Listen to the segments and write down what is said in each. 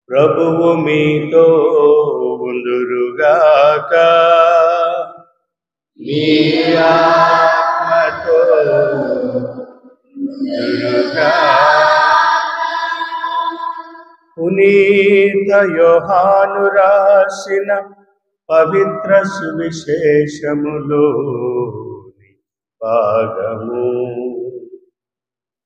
ప్రభువు మీతో ఉందురుగాక. మీ ఆత్మతో ఉందురుగాక. పునీత యోహాను రాసిన పవిత్ర సువిశేషములోని భాగము.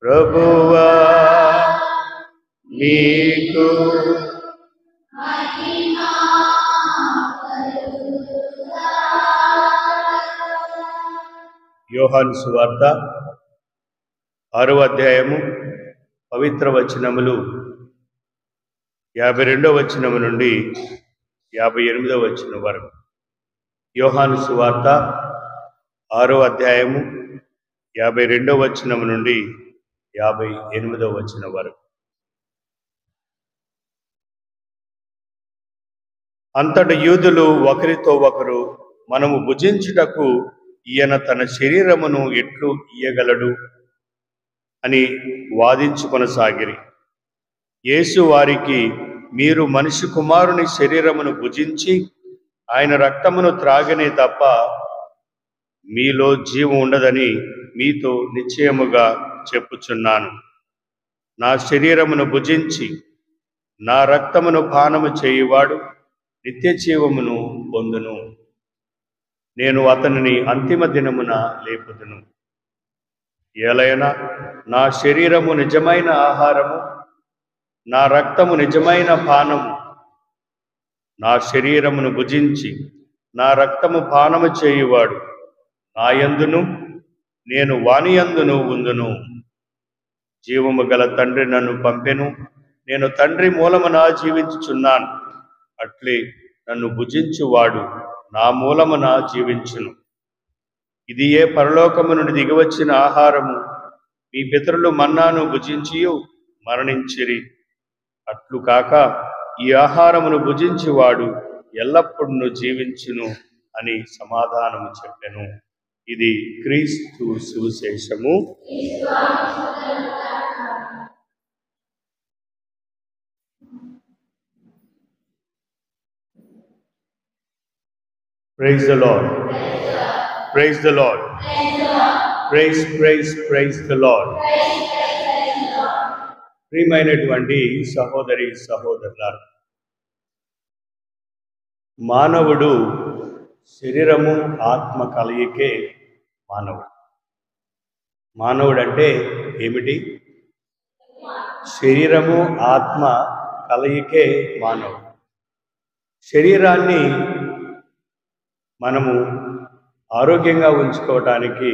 ప్రభువా మీకు యోహాను సువార్త 6వ అధ్యాయము పవిత్ర వచనములు 52వ వచనము నుండి 58వ వచనం వరకు. యోహాను సువార్త 6వ అధ్యాయము 52వ వచనము నుండి 58వ వచనం వరకు. అంతట యూదులు ఒకరితో ఒకరు, మనము భుజించుటకు ఈయన తన శరీరమును ఎట్లు ఇయ్యగలడు అని వాదించుకొనసాగిరి. యేసు వారికి, మీరు మనిషి కుమారుని శరీరమును భుజించి ఆయన రక్తమును త్రాగనే తప్ప మీలో జీవం ఉండదని మీతో నిశ్చయముగా చెప్పుచున్నాను. నా శరీరమును భుజించి నా రక్తమును పానము చేయువాడు నిత్య జీవమును పొందును. నేను అతనిని అంతిమ దినమున లేపుదును. ఏలైనా నా శరీరము నిజమైన ఆహారము, నా రక్తము నిజమైన పానము. నా శరీరమును భుజించి నా రక్తము పానము చేయువాడు నా యందును నేను వాని యందును ఉందును. జీవము గల తండ్రి నన్ను పంపెను, నేను తండ్రి మూలమున జీవించుచున్నాను. అట్లే నన్ను భుజించువాడు నా మూలమున జీవించును. ఇది ఏ పరలోకము నుండి దిగివచ్చిన ఆహారము. మీ పితరులు మన్నాను భుజించి మరణించిరి. అట్లు కాక ఈ ఆహారమును భుజించువాడు ఎల్లప్పుడూ జీవించును అని సమాధానము చెప్పెను. ఇది క్రీస్తు సువిశేషము. Praise the Lord. Praise the Lord. Praise the Lord. ప్రియమైనటువంటి సహోదరి సహోదరులారా, మానవుడు శరీరము ఆత్మ కలయికే మానవుడు. మానవుడు అంటే ఏమిటి? శరీరము ఆత్మ కలయికే మానవుడు. శరీరాన్ని మనము ఆరోగ్యంగా ఉంచుకోవడానికి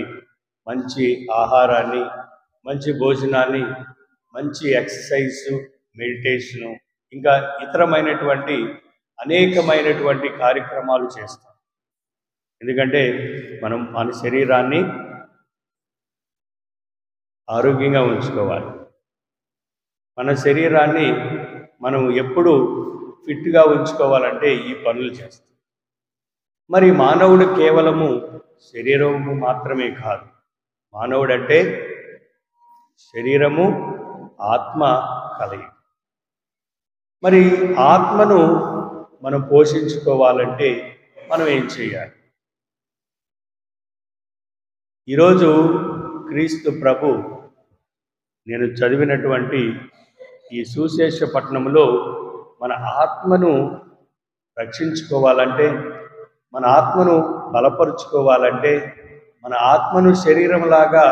మంచి ఆహారాన్ని, మంచి భోజనాన్ని, మంచి ఎక్సర్సైజ్, మెడిటేషను, ఇంకా ఇతరమైనటువంటి అనేకమైనటువంటి కార్యక్రమాలు చేస్తాం. ఎందుకంటే మనం మన శరీరాన్ని ఆరోగ్యంగా ఉంచుకోవాలి. మన శరీరాన్ని మనం ఎప్పుడు ఫిట్గా ఉంచుకోవాలంటే ఈ పనులు చేస్తాం. మరి మానవుడు కేవలము శరీరము మాత్రమే కాదు. మానవుడంటే శరీరము ఆత్మ కలయిక. మరి ఆత్మను మనం పోషించుకోవాలంటే మనం ఏం చేయాలి? ఈరోజు క్రీస్తు ప్రభు నేను చదివినటువంటి ఈ సువిశేష పట్టణంలో మన ఆత్మను రక్షించుకోవాలంటే, మన ఆత్మను బలపరుచుకోవాలంటే, మన ఆత్మను శరీరంలాగా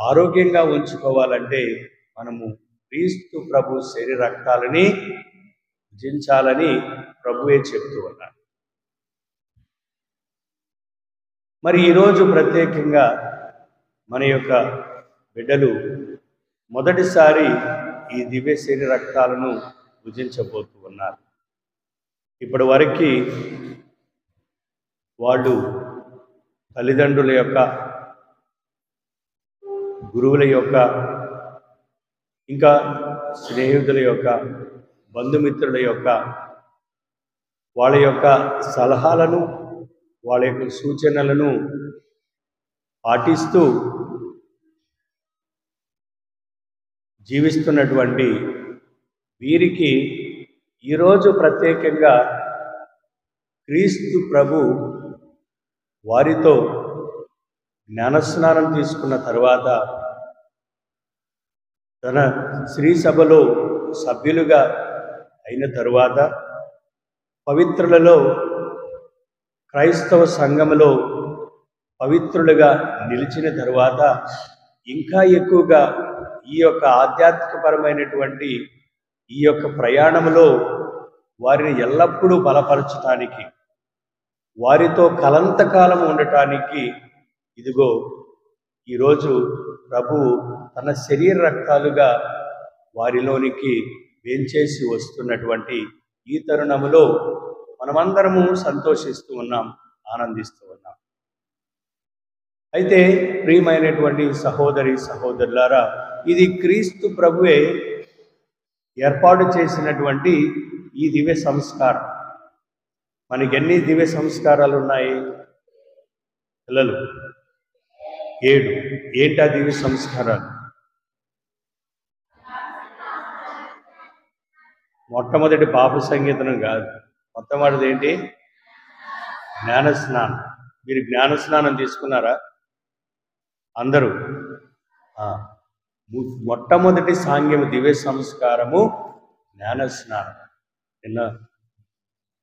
ఆరోగ్యంగా ఉంచుకోవాలంటే మనము క్రీస్తు ప్రభు శరీర రక్తాలని భుజించాలని ప్రభువే చెప్తూ ఉన్నారు. మరి ఈరోజు ప్రత్యేకంగా మన యొక్క బిడ్డలు మొదటిసారి ఈ దివ్య శరీర రక్తాలను భుజించబోతూ ఉన్నారు. ఇప్పటి వరకు వాళ్ళు తల్లిదండ్రుల యొక్క, గురువుల యొక్క, ఇంకా స్నేహితుల యొక్క, బంధుమిత్రుల యొక్క, వాళ్ళ యొక్క సలహాలను, వాళ్ళ యొక్క సూచనలను పాటిస్తూ జీవిస్తున్నటువంటి వీరికి ఈరోజు ప్రత్యేకంగా క్రీస్తు ప్రభు వారితో జ్ఞానస్నానం తీసుకున్న తర్వాత తన శ్రీ సభలో సభ్యులుగా అయిన తరువాత పవిత్రులలో క్రైస్తవ సంఘములో పవిత్రులుగా నిలిచిన తరువాత ఇంకా ఎక్కువగా ఈ యొక్క ఆధ్యాత్మికపరమైనటువంటి ఈ యొక్క ప్రయాణంలో వారిని ఎల్లప్పుడూ బలపరచటానికి, వారితో కలంతకాలం ఉండటానికి ఇదిగో ఈరోజు ప్రభువు తన శరీర రక్తాలుగా వారిలోనికి వేంచేసి వస్తున్నటువంటి ఈ తరుణములో మనమందరము సంతోషిస్తూ ఉన్నాం, ఆనందిస్తూ ఉన్నాం. అయితే ప్రియమైనటువంటి సహోదరి సహోదరులారా, ఇది క్రీస్తు ప్రభువే ఏర్పాటు చేసినటువంటి ఈ దివ్య సంస్కారం. మనకి ఎన్ని దివ్య సంస్కారాలు ఉన్నాయి పిల్లలు? 7. ఏంటి ఆ దివ్య సంస్కారాలు? మొట్టమొదటి పాప సంగీతనం కాదు, మొట్టమొదటిది ఏంటి? జ్ఞానస్నానం. మీరు జ్ఞానస్నానం తీసుకున్నారా అందరూ? మొట్టమొదటి సాంగ్యము దివ్య సంస్కారము జ్ఞానస్నానం.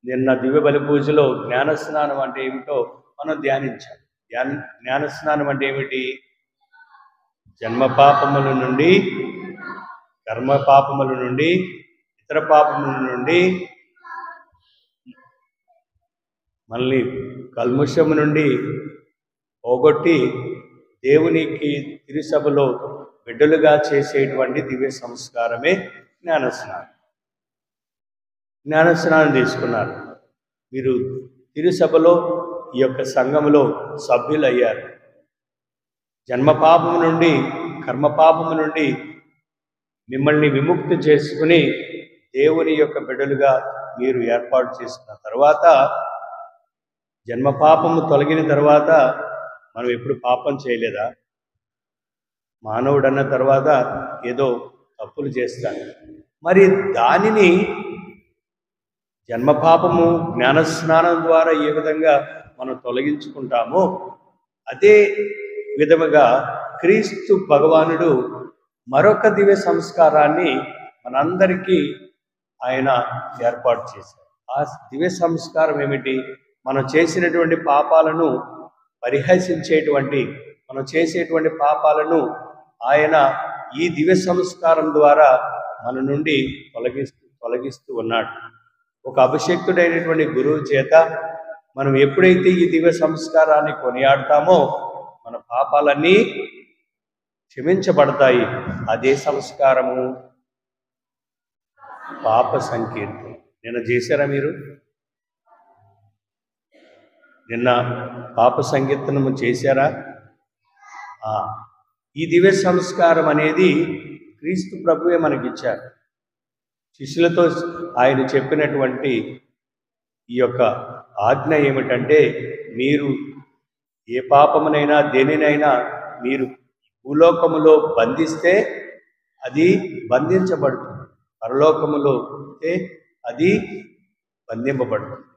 నిన్న దివ్య బలి పూజలో జ్ఞానస్నానం అంటే ఏమిటో మనం ధ్యానించాం. జ్ఞానస్నానం అంటే ఏమిటి? జన్మ పాపముల నుండి, కర్మ పాపముల నుండి, ఇతర పాపముల నుండి, మళ్ళీ కల్ముషము నుండి పోగొట్టి దేవునికి తిరుసభలో బిడ్డలుగా చేసేటువంటి దివ్య సంస్కారమే జ్ఞానస్నానం. జ్ఞానస్నానం తీసుకున్నారు, మీరు తిరుసభలో ఈ యొక్క సంఘములో సభ్యులయ్యారు. జన్మపాపము నుండి, కర్మపాపము నుండి మిమ్మల్ని విముక్తి చేసుకుని దేవుని యొక్క బిడ్డలుగా మీరు ఏర్పాటు చేసుకున్న తర్వాత, జన్మపాపము తొలగిన తర్వాత మనం ఎప్పుడు పాపం చేయలేదా? మానవుడు అన్న తర్వాత ఏదో తప్పులు చేస్తాడు. మరి దానిని జన్మపాపము జ్ఞానస్నానం ద్వారా ఏ విధంగా మనం తొలగించుకుంటామో అదే విధముగా క్రీస్తు భగవానుడు మరొక దివ్య సంస్కారాన్ని మనందరికీ ఆయన ఏర్పాటు చేశారు. ఆ దివ్య సంస్కారం ఏమిటి? మనం చేసినటువంటి పాపాలను పరిహసించేటువంటి, మనం చేసేటువంటి పాపాలను ఆయన ఈ దివ్య సంస్కారం ద్వారా మన నుండి తొలగిస్తూ ఉన్నాడు. ఒక అభిషేక్తుడైనటువంటి గురువు చేత మనం ఎప్పుడైతే ఈ దివ్య సంస్కారాన్ని కొనియాడతామో మన పాపాలన్నీ క్షమించబడతాయి. అదే సంస్కారము పాప సంకీర్తన. నిన్న చేశారా మీరు? నిన్న పాప సంకీర్తనము చేశారా? ఈ దివ్య సంస్కారం అనేది క్రీస్తు ప్రభువే మనకిచ్చారు. శిష్యులతో ఆయన చెప్పినటువంటి ఈ యొక్క ఆజ్ఞ ఏమిటంటే, మీరు ఏ పాపమునైనా దేనినైనా మీరు భూలోకములో బంధిస్తే అది బంధించబడుతుంది, పరలోకములో అది బంధింపబడుతుంది.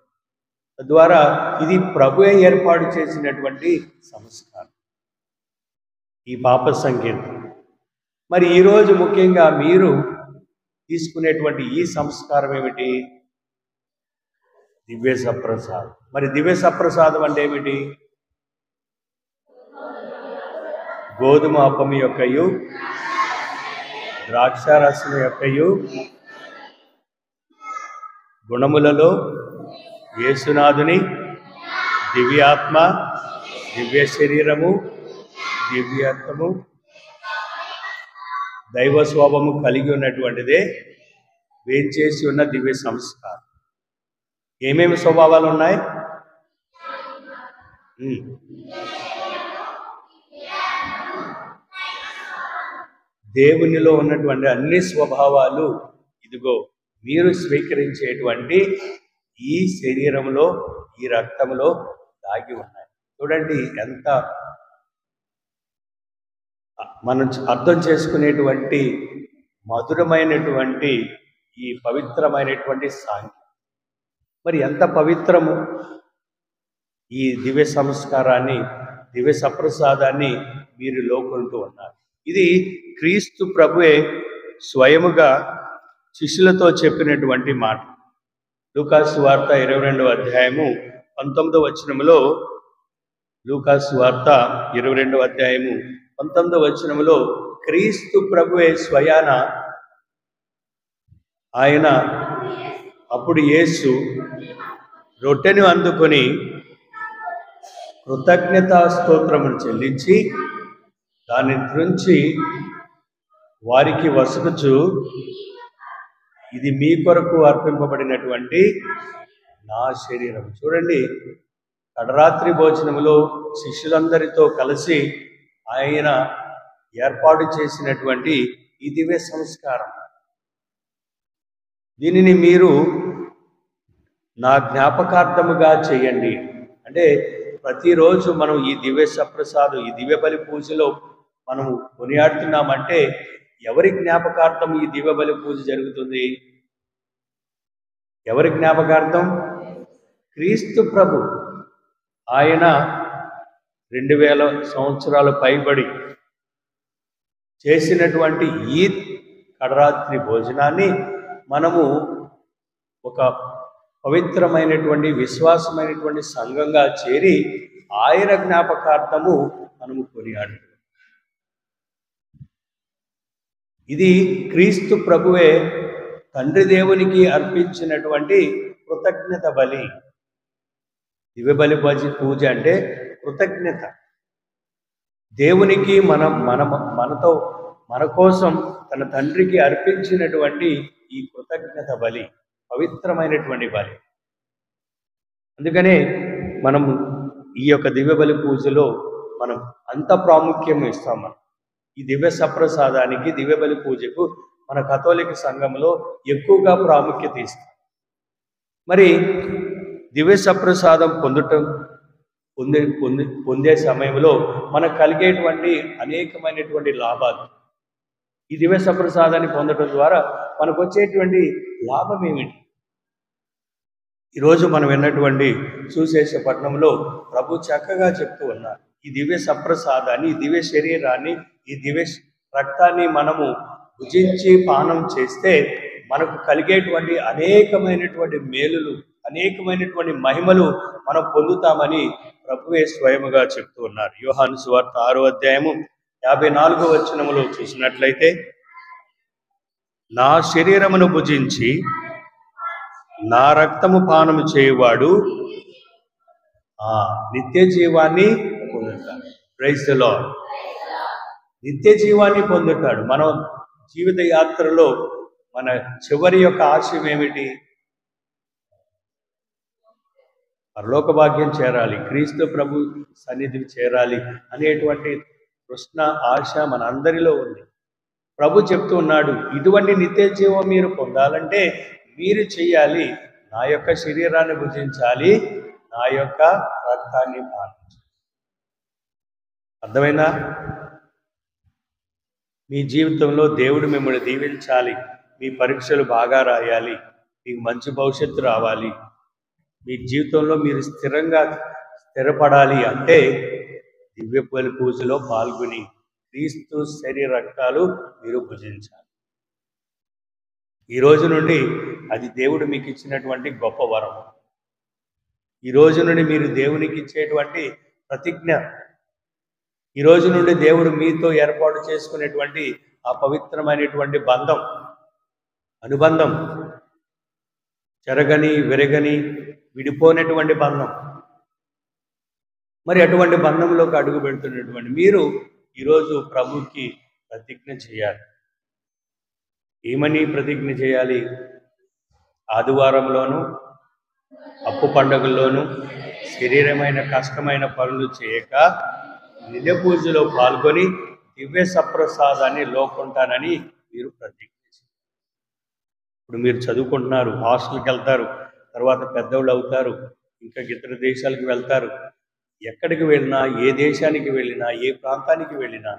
తద్వారా ఇది ప్రభువే ఏర్పాటు చేసినటువంటి సంస్కారం, ఈ పాప సంకీర్తన. మరి ఈరోజు ముఖ్యంగా మీరు తీసుకునేటువంటి ఈ సంస్కారం ఏమిటి? దివ్య సప్రసాదం. మరి దివ్య సప్రసాదం అంటే ఏమిటి? గోధుమ అప్పము యొక్కయు, ద్రాక్షారసం యొక్కయు గుణములలో యేసునాథుని దివ్యాత్మ, దివ్య శరీరము, దివ్యత్వము, దైవ స్వభావము కలిగి ఉన్నటువంటిదే వేంచేసి ఉన్న దివ్య సంస్కారం. ఏమేమి స్వభావాలు ఉన్నాయి? దేవునిలో ఉన్నటువంటి అన్ని స్వభావాలు ఇదిగో మీరు స్వీకరించేటువంటి ఈ శరీరంలో, ఈ రక్తంలో దాగి ఉన్నాయి. చూడండి ఎంత మనం అర్థం చేసుకునేటువంటి మధురమైనటువంటి ఈ పవిత్రమైనటువంటి సాంఖ్యం. మరి ఎంత పవిత్రము ఈ దివ్య సంస్కారాన్ని, దివ్య సప్రసాదాన్ని మీరు లోకొంటూ ఉన్నారు. ఇది క్రీస్తు ప్రభువే స్వయముగా శిష్యులతో చెప్పినటువంటి మాట. లూకాసు వార్త 22వ అధ్యాయము 19వ వచనములో, లూకాసు వార్త 22వ అధ్యాయము 19వ వచనములో క్రీస్తు ప్రభువే స్వయాన ఆయన అప్పుడు యేసు రొట్టెను అందుకొని కృతజ్ఞతా స్తోత్రమును చెల్లించి దాన్ని త్రుంచి వారికి వసుకుచు, ఇది మీ కొరకు అర్పింపబడినటువంటి నా శరీరం. చూడండి, కడరాత్రి భోజనములో శిష్యులందరితో కలిసి ఆయన ఏర్పాటు చేసినటువంటి ఈ దివ్య సంస్కారం. దీనిని మీరు నా జ్ఞాపకార్థముగా చేయండి. అంటే ప్రతిరోజు మనం ఈ దివ్య సప్రసాదం, ఈ దివ్య బలి పూజలో మనము కొనియాడుతున్నామంటే ఎవరి జ్ఞాపకార్థం ఈ దివ్య బలి పూజ జరుగుతుంది? ఎవరి జ్ఞాపకార్థం? క్రీస్తు ప్రభు. ఆయన 2000 సంవత్సరాలు పైబడి చేసినటువంటి ఈ కడరాత్రి భోజనాన్ని మనము ఒక పవిత్రమైనటువంటి విశ్వాసమైనటువంటి సంఘంగా చేరి ఆయన జ్ఞాపకార్థము మనము కొనియాడుతాం. ఇది క్రీస్తు ప్రభువే తండ్రి దేవునికి అర్పించినటువంటి కృతజ్ఞత బలి. దివ్య బలి పూజ అంటే కృతజ్ఞత. దేవునికి మనతో మన కోసం తన తండ్రికి అర్పించినటువంటి ఈ కృతజ్ఞత బలి పవిత్రమైనటువంటి బలి. అందుకనే మనం ఈ యొక్క దివ్య బలి పూజలో మనం అంత ప్రాముఖ్యం ఇస్తాం. మనం ఈ దివ్య సప్రసాదానికి, దివ్య బలి పూజకు మన కథోలిక సంఘంలో ఎక్కువగా ప్రాముఖ్యత ఇస్తాం. మరి దివ్య సప్రసాదం పొందే సమయంలో మనకు కలిగేటువంటి అనేకమైనటువంటి లాభాలు, ఈ దివ్య సప్రసాదాన్ని పొందడం ద్వారా మనకు వచ్చేటువంటి లాభం ఏమిటి? ఈరోజు మనం విన్నటువంటి సుశేషపట్నంలో ప్రభు చక్కగా చెప్తూ ఉన్నారు. ఈ దివ్య సప్రసాదాన్ని, ఈ దివ్య శరీరాన్ని, ఈ దివ్య రక్తాన్ని మనము భుజించి పానం చేస్తే మనకు కలిగేటువంటి అనేకమైనటువంటి మేలులు, అనేకమైనటువంటి మహిమలు మనం పొందుతామని ప్రభువే స్వయముగా చెప్తూ ఉన్నారు. యోహాను సువార్త 6వ అధ్యాయము 54వ వచనములో చూసినట్లయితే, నా శరీరమును భుజించి నా రక్తము పానము చేయువాడు నిత్య జీవాన్ని పొందుతాడు. Praise the Lord. నిత్య జీవాన్ని పొందుతాడు. మనం జీవిత యాత్రలో మన చివరి యొక్క ఆశయం ఏమిటి? పరలోక భాగ్యం చేరాలి, క్రీస్తు ప్రభు సన్నిధికి చేరాలి అనేటువంటి కృష్ణ ఆశ మన అందరిలో ఉంది. ప్రభు చెప్తూ ఉన్నాడు, ఇటువంటి నిత్య జీవం మీరు పొందాలంటే మీరు చెయ్యాలి, నా యొక్క శరీరాన్ని భుజించాలి, నా యొక్క రక్తాన్ని పాలించాలి. అర్థమైందా? మీ జీవితంలో దేవుడు మిమ్మల్ని దీవించాలి, మీ పరీక్షలు బాగా రాయాలి, మీకు మంచి భవిష్యత్తు రావాలి, మీ జీవితంలో మీరు స్థిరపడాలి అంటే దివ్య బలి పూజలో పాల్గొని క్రీస్తు శరీర రక్తాలు మీరు భుజించాలి. ఈ రోజు నుండి అది దేవుడు మీకు ఇచ్చినటువంటి గొప్ప వరం. ఈ రోజు నుండి మీరు దేవునికి ఇచ్చేటువంటి ప్రతిజ్ఞ. ఈ రోజు నుండి దేవుడు మీతో ఏర్పాటు చేసుకునేటువంటి ఆ పవిత్రమైనటువంటి బంధం, అనుబంధం, చెరగని విరగని విడిపోయినటువంటి బంధం. మరి అటువంటి బంధంలోకి అడుగు పెడుతున్నటువంటి మీరు ఈరోజు ప్రభుకి ప్రతిజ్ఞ చేయాలి. ఏమని ప్రతిజ్ఞ చేయాలి? ఆదివారంలోను, అప్పు పండుగల్లోనూ శరీరమైన కష్టమైన పనులు చేయక నిత్య పూజలో పాల్గొని దివ్య సప్రసాదాన్ని లోకొంటానని మీరు ప్రతిజ్ఞ చేయాలి. ఇప్పుడు మీరు చదువుకుంటున్నారు, హాస్టల్కి వెళ్తారు, తర్వాత పెద్దవాళ్ళు అవుతారు, ఇంకా ఇతర దేశాలకు వెళ్తారు. ఎక్కడికి వెళ్ళినా, ఏ దేశానికి వెళ్ళినా, ఏ ప్రాంతానికి వెళ్ళినా,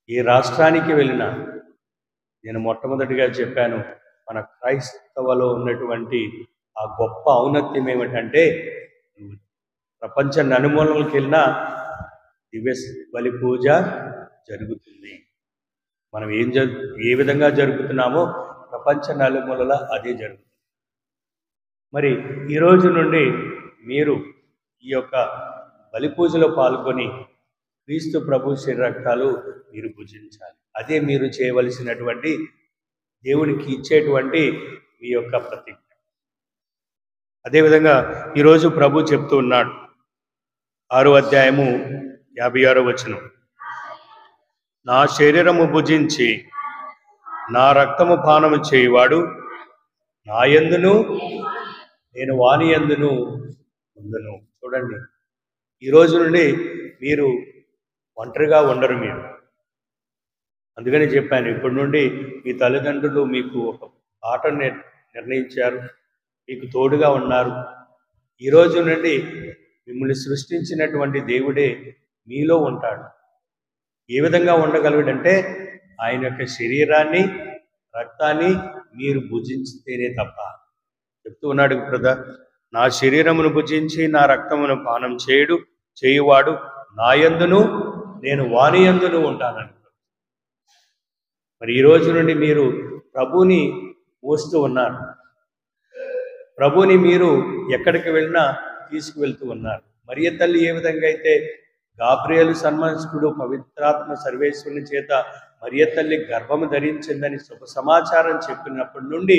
ఏ రాష్ట్రానికి వెళ్ళినా, నేను మొట్టమొదటిగా చెప్పాను, మన క్రైస్తవలో ఉన్నటువంటి ఆ గొప్ప ఔన్నత్యం ఏమిటంటే, ప్రపంచ నలుమూలలకు వెళ్ళినా దివ్య బలి పూజ జరుగుతుంది. మనం ఏ విధంగా జరుపుతున్నామో ప్రపంచ నలుమూలల అదే జరుగుతుంది. మరి ఈ రోజు నుండి మీరు ఈ యొక్క బలి పూజలో పాల్గొని క్రీస్తు ప్రభు శరీర రక్తాలు మీరు భుజించాలి. అదే మీరు చేయవలసినటువంటి దేవునికి ఇచ్చేటువంటి మీ యొక్క ప్రతిజ్ఞ. అదేవిధంగా ఈరోజు ప్రభు చెప్తూ ఉన్నాడు, 6వ అధ్యాయము 56వ వచనం, నా శరీరము భుజించి నా రక్తము పానము చేయువాడు నా యందును నేను వాని యందును ఉందును. చూడండి, ఈ రోజు నుండి మీరు ఒంటరిగా ఉండరు. మీరు అందుకని చెప్పాను, ఇప్పటి నుండి మీ తల్లిదండ్రులు మీకు ఒక బాటను నిర్ణయించారు, మీకు తోడుగా ఉన్నారు. ఈ రోజు నుండి మిమ్మల్ని సృష్టించినటువంటి దేవుడే మీలో ఉంటాడు. ఏ విధంగా ఉండగలడంటే, ఆయన యొక్క శరీరాన్ని రక్తాన్ని మీరు భుజించితేనే తప్ప. చెప్తూ ఉన్నాడు బ్రదర్, నా శరీరమును భుజించి నా రక్తమును పానం చేయువాడు నా యందును నేను వాని యందును ఉంటానని. మరి ఈ రోజు నుండి మీరు ప్రభుని మోస్తూ ఉన్నారు. ప్రభుని మీరు ఎక్కడికి వెళ్ళినా తీసుకువెళ్తూ ఉన్నారు. మరియ తల్లి ఏ విధంగా అయితే గాబ్రియేలు సన్మానస్కుడు పవిత్రాత్మ సర్వేశ్వరుని చేత మరియ తల్లి గర్భము ధరించిందని శుభ సమాచారం చెప్పినప్పటి నుండి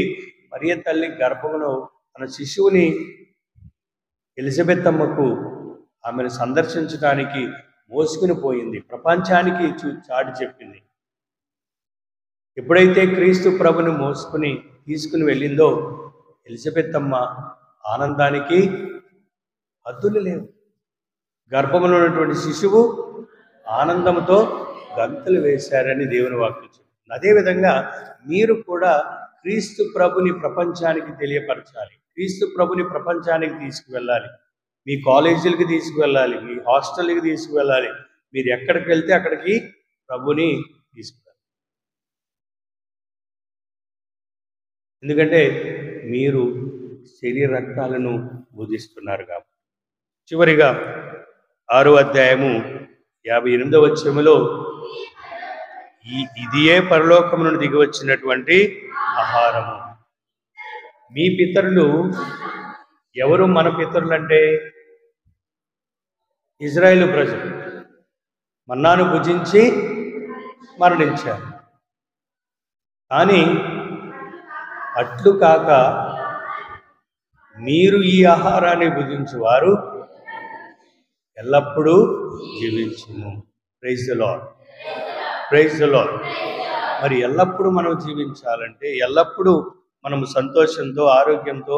మరియ తల్లి గర్భములో తన శిశువుని ఎలిజబెత్ అమ్మకు ఆమెను సందర్శించడానికి మోసుకుని పోయింది, ప్రపంచానికి చాటి చెప్పింది. ఎప్పుడైతే క్రీస్తు ప్రభుని మోసుకుని తీసుకుని వెళ్ళిందో ఎలిజబెత్ అమ్మ ఆనందానికి హద్దులు లేవు. గర్భంలో ఉన్నటువంటి శిశువు ఆనందంతో గంతులు వేశారని దేవుని వాక్యం చెప్తుంది. అదేవిధంగా మీరు కూడా క్రీస్తు ప్రభుని ప్రపంచానికి తెలియపరచాలి. క్రీస్తు ప్రభుని ప్రపంచానికి తీసుకువెళ్ళాలి. మీ కాలేజీలకి తీసుకువెళ్ళాలి, మీ హాస్టల్కి తీసుకువెళ్ళాలి. మీరు ఎక్కడికి వెళ్తే అక్కడికి ప్రభుని తీసుకువెళ్ళాలి. ఎందుకంటే మీరు శరీర రక్తాలను భుజిస్తున్నారు కాబట్టి. చివరిగా 6వ అధ్యాయము 58వ వచనములో, ఇదియే పరలోకము నుండి దిగి వచ్చినటువంటి ఆహారము. మీ పితరులు ఎవరు? మన పితరులు అంటే ఇజ్రాయేలు ప్రజలు మన్నాను భుజించి మరణించారు. కానీ అట్లు కాక మీరు ఈ ఆహారాన్ని భుజించువారు ఎల్లప్పుడూ జీవించును. Praise the Lord, praise the Lord. మరి ఎల్లప్పుడూ మనం జీవించాలంటే, ఎల్లప్పుడూ మనము సంతోషంతో, ఆరోగ్యంతో,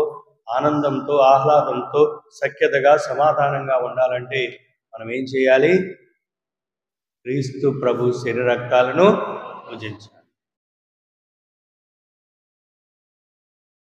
ఆనందంతో, ఆహ్లాదంతో, సఖ్యతగా, సమాధానంగా ఉండాలంటే మనం ఏం చేయాలి? క్రీస్తు ప్రభు శరీర రక్తాలను భుజించాలి.